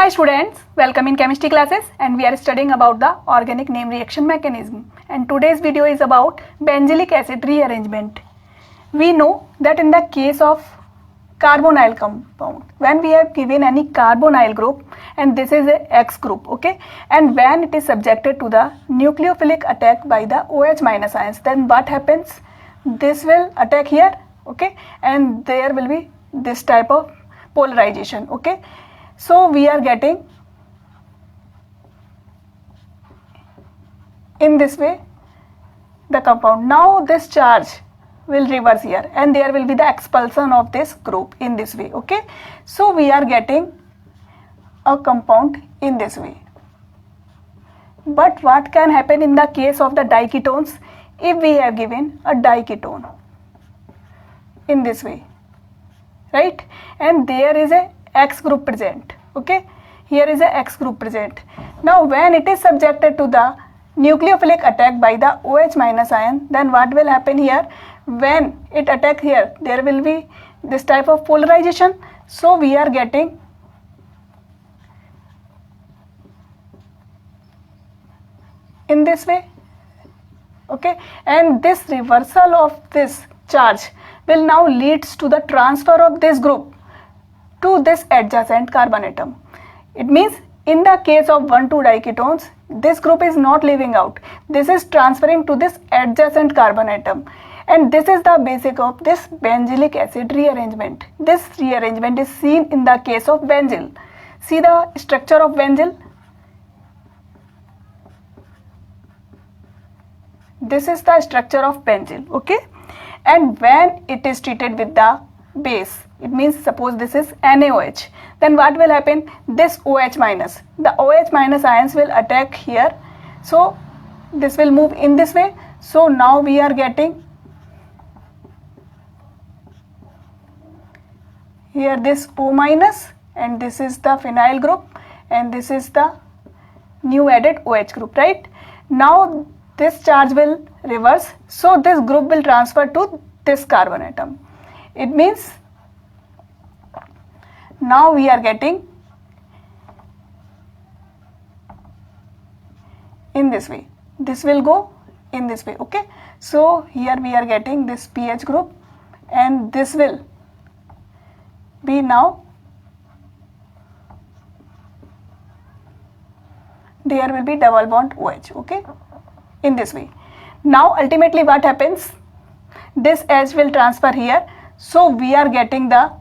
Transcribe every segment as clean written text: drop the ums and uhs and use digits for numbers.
Hi students, welcome in chemistry classes, and we are studying about the organic name reaction mechanism, and today's video is about benzilic acid rearrangement. We know that in the case of carbonyl compound, when we have given any carbonyl group and this is a X group, okay, and when it is subjected to the nucleophilic attack by the OH minus ions, then what happens? This will attack here, okay, and there will be this type of polarization, okay. So we are getting in this way the compound. Now this charge will reverse here and there will be the expulsion of this group in this way, okay. So we are getting a compound in this way. But what can happen in the case of the diketones if we have given a diketone in this way, right, and there is a X group present, okay, here is a X group present. Now when it is subjected to the nucleophilic attack by the OH minus ion, then what will happen here? When it attack here, there will be this type of polarization. So we are getting in this way, okay, and this reversal of this charge will now leads to the transfer of this group to this adjacent carbon atom. It means in the case of 1,2 diketones, this group is not leaving out. This is transferring to this adjacent carbon atom. And this is the basic of this benzilic acid rearrangement. This rearrangement is seen in the case of benzyl. See the structure of benzyl. This is the structure of benzyl, okay? And when it is treated with the base, it means suppose this is NaOH, then what will happen? This OH minus, the OH minus ions will attack here, so this will move in this way. So now we are getting here this O minus, and this is the phenyl group, and this is the new added OH group, right? Now this charge will reverse, so this group will transfer to this carbon atom. It means now we are getting in this way. This will go in this way, okay. So here we are getting this pH group, and this will be now, there will be double bond OH, okay, in this way. Now ultimately what happens? This H will transfer here, so we are getting the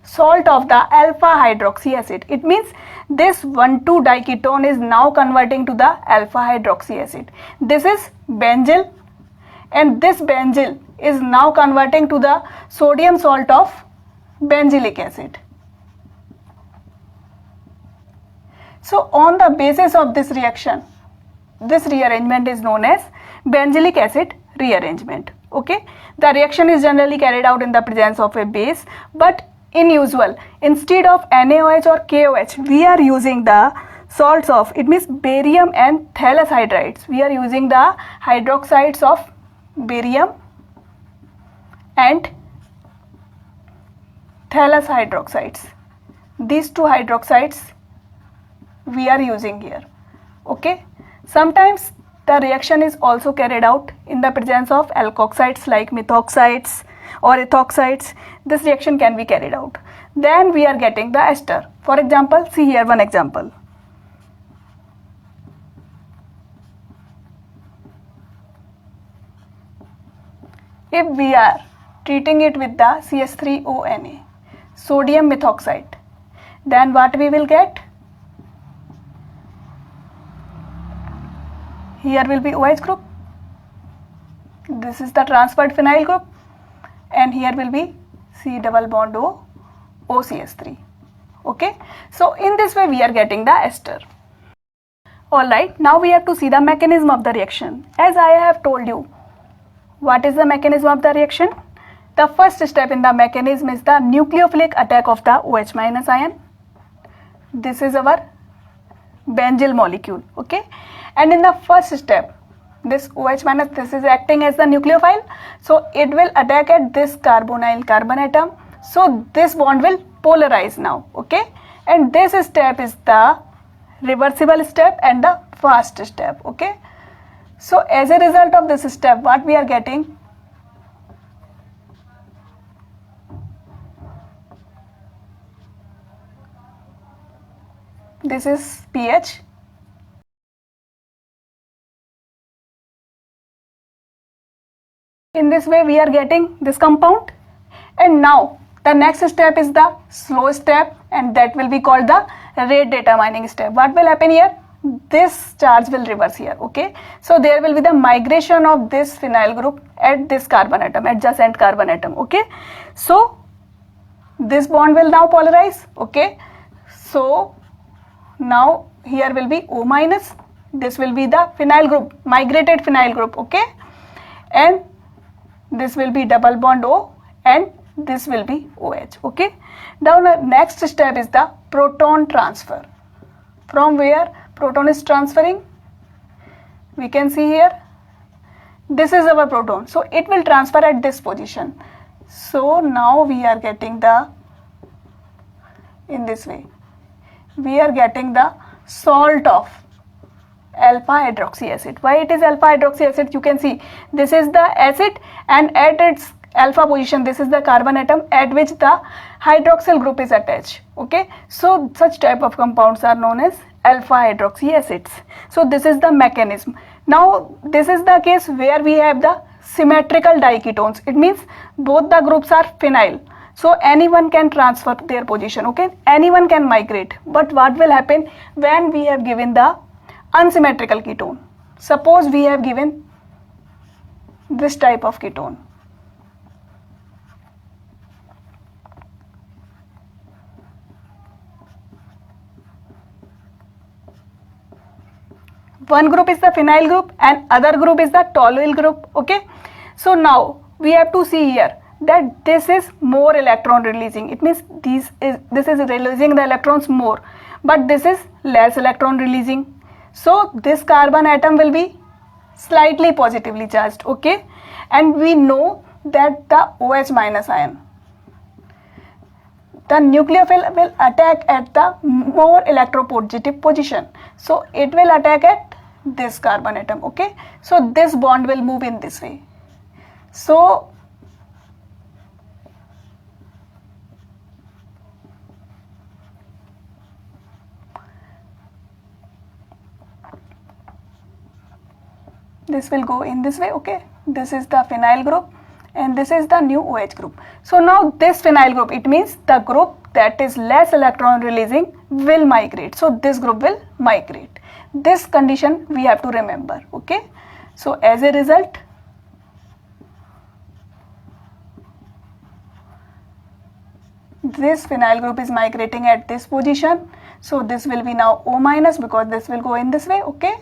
salt of the alpha hydroxy acid. It means this 1,2 diketone is now converting to the alpha hydroxy acid. This is benzyl, and this benzyl is now converting to the sodium salt of benzilic acid. So on the basis of this reaction, this rearrangement is known as benzilic acid rearrangement, okay. The reaction is generally carried out in the presence of a base, but in usual, instead of NaOH or KOH, we are using the salts of, it means barium and thallus hydrides. We are using the hydroxides of barium and thallus hydroxides. These two hydroxides we are using here, okay. Sometimes the reaction is also carried out in the presence of alkoxides like methoxides or ethoxides. This reaction can be carried out. Then we are getting the ester. For example, see here one example. If we are treating it with the CH3ONa, sodium methoxide, then what we will get? Here will be OH group. This is the transferred phenyl group, and here will be C double bond O, OCH3, okay. So in this way we are getting the ester. Alright, now we have to see the mechanism of the reaction. As I have told you, what is the mechanism of the reaction? The first step in the mechanism is the nucleophilic attack of the OH minus ion. This is our benzyl molecule. Okay, and in the first step, this OH minus, this is acting as the nucleophile, so it will attack at this carbonyl carbon atom, so this bond will polarize now. Okay, and this step is the reversible step and the fast step. Okay, so as a result of this step, what we are getting, this is pH. In this way we are getting this compound, and now the next step is the slow step, and that will be called the rate determining step. What will happen here? This charge will reverse here. Okay, so there will be the migration of this phenyl group at this carbon atom, adjacent carbon atom. Okay, so this bond will now polarize. Okay, so now here will be O minus, this will be the phenyl group, migrated phenyl group. Okay, and this will be double bond O, and this will be OH. Okay, now the next step is the proton transfer. From where proton is transferring, we can see here, this is our proton, so it will transfer at this position. So now we are getting the, in this way, we are getting the salt of alpha hydroxy acid. Why it is alpha hydroxy acid? You can see this is the acid, and at its alpha position, this is the carbon atom at which the hydroxyl group is attached. Okay, so such type of compounds are known as alpha hydroxy acids. So this is the mechanism. Now this is the case where we have the symmetrical diketones. It means both the groups are phenyl, so anyone can transfer their position. Okay, anyone can migrate. But what will happen when we have given the unsymmetrical ketone? Suppose we have given this type of ketone. One group is the phenyl group and other group is the toluene group. Okay, so now we have to see here that this is more electron releasing. It means this is releasing the electrons more, but this is less electron releasing. So this carbon atom will be slightly positively charged. Okay, and we know that the OH minus ion, the nucleophile will attack at the more electropositive position, so it will attack at this carbon atom. Okay, so this bond will move in this way. So this will go in this way. Okay, this is the phenyl group and this is the new OH group. So now this phenyl group, it means the group that is less electron releasing will migrate. So this group will migrate. This condition we have to remember. Okay, so as a result, this phenyl group is migrating at this position. So this will be now O minus because this will go in this way. Okay,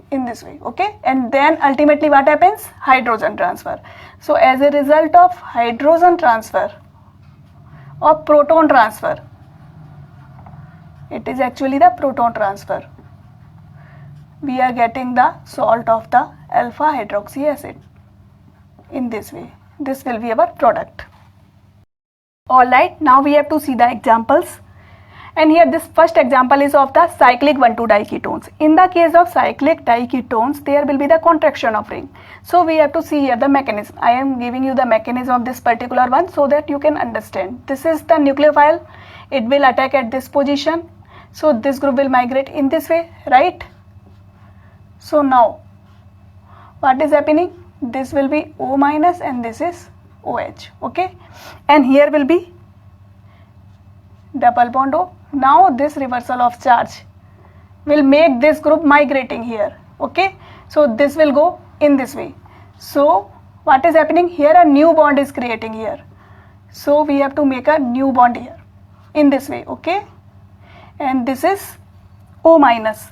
in this way. Okay, and then ultimately what happens? Hydrogen transfer. So as a result of hydrogen transfer or proton transfer, it is actually the proton transfer, we are getting the salt of the alpha hydroxy acid in this way. This will be our product. Alright, now we have to see the examples. And here this first example is of the cyclic 1,2 diketones. In the case of cyclic diketones, there will be the contraction of ring. So we have to see here the mechanism. I am giving you the mechanism of this particular one so that you can understand. This is the nucleophile. It will attack at this position. So this group will migrate in this way, right? So now what is happening? This will be O minus and this is OH. Okay, and here will be double bond O. Now this reversal of charge will make this group migrating here. Okay, so this will go in this way. So what is happening here? A new bond is creating here. So we have to make a new bond here in this way. Okay, and this is O minus,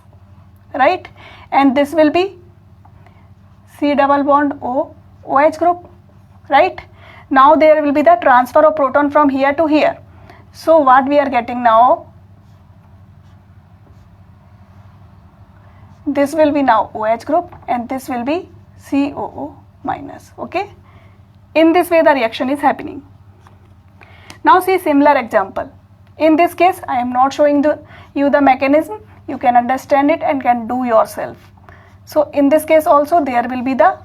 right? And this will be C double bond O, OH group, right? Now there will be the transfer of proton from here to here. So what we are getting now, this will be now OH group and this will be COO minus. Okay, in this way the reaction is happening. Now see similar example. In this case I am not showing you the mechanism, you can understand it and can do yourself. So in this case also there will be the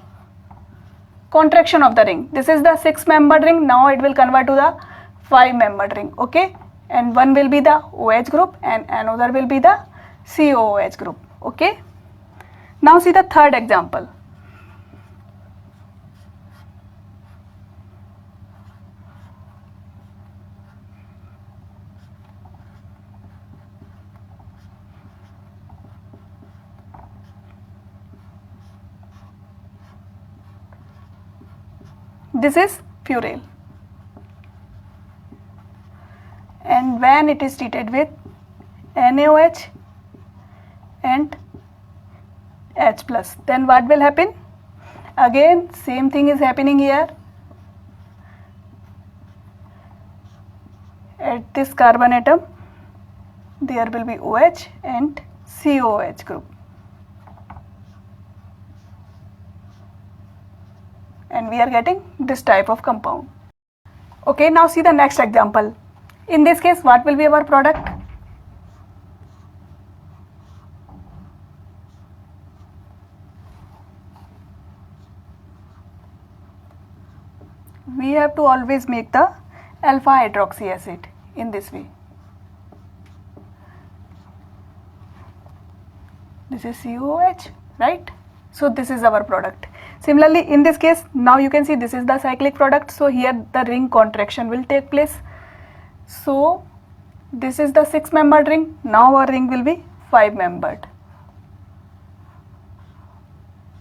contraction of the ring. This is the 6-membered ring, now it will convert to the 5-membered ring. Okay, and one will be the OH group and another will be the COOH group. Okay, now see the third example. This is furel, and when it is treated with NaOH and H plus, then what will happen? Again same thing is happening here. At this carbon atom there will be OH and COOH group, and we are getting this type of compound. Okay, now see the next example. In this case what will be our product? We have to always make the alpha hydroxy acid in this way. This is COOH, right? So this is our product. Similarly in this case now you can see this is the cyclic product, so here the ring contraction will take place. So this is the 6-membered ring, now our ring will be 5-membered.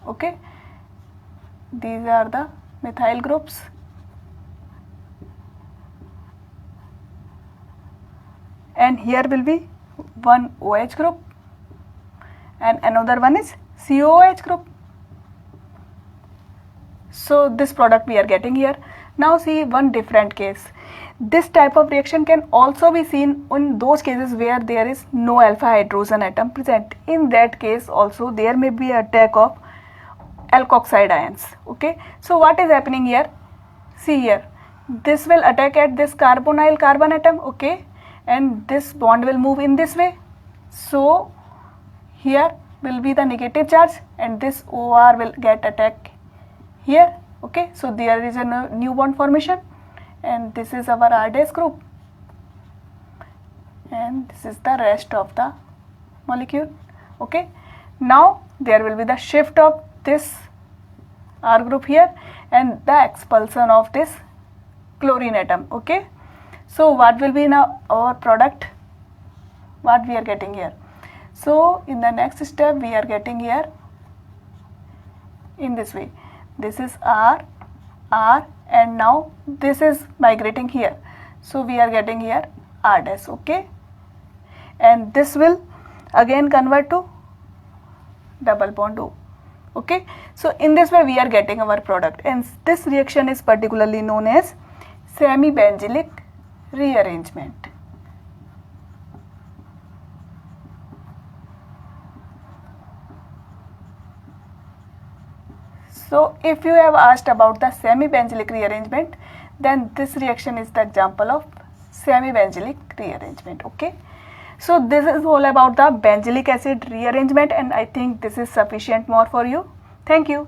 Okay, these are the methyl groups, and here will be one OH group and another one is COOH group. So this product we are getting here. Now see one different case. This type of reaction can also be seen in those cases where there is no alpha hydrogen atom present. In that case also there may be attack of alkoxide ions. Okay, so what is happening here? See here, this will attack at this carbonyl carbon atom. Okay, and this bond will move in this way. So here will be the negative charge and this OR will get attacked here. Okay, so there is a new bond formation, and this is our R dash group, and this is the rest of the molecule. Okay, now there will be the shift of this R group here and the expulsion of this chlorine atom. Okay, so what will be now our product, what we are getting here? So in the next step we are getting here in this way, this is R, and now this is migrating here, so we are getting here R dash. Okay, and this will again convert to double bond O. Okay, so in this way we are getting our product, and this reaction is particularly known as semi-Benzilic rearrangement. So if you have asked about the semi-Benzilic rearrangement, then this reaction is the example of semi-Benzilic rearrangement. Okay, so this is all about the benzylic acid rearrangement, and I think this is sufficient more for you. Thank you.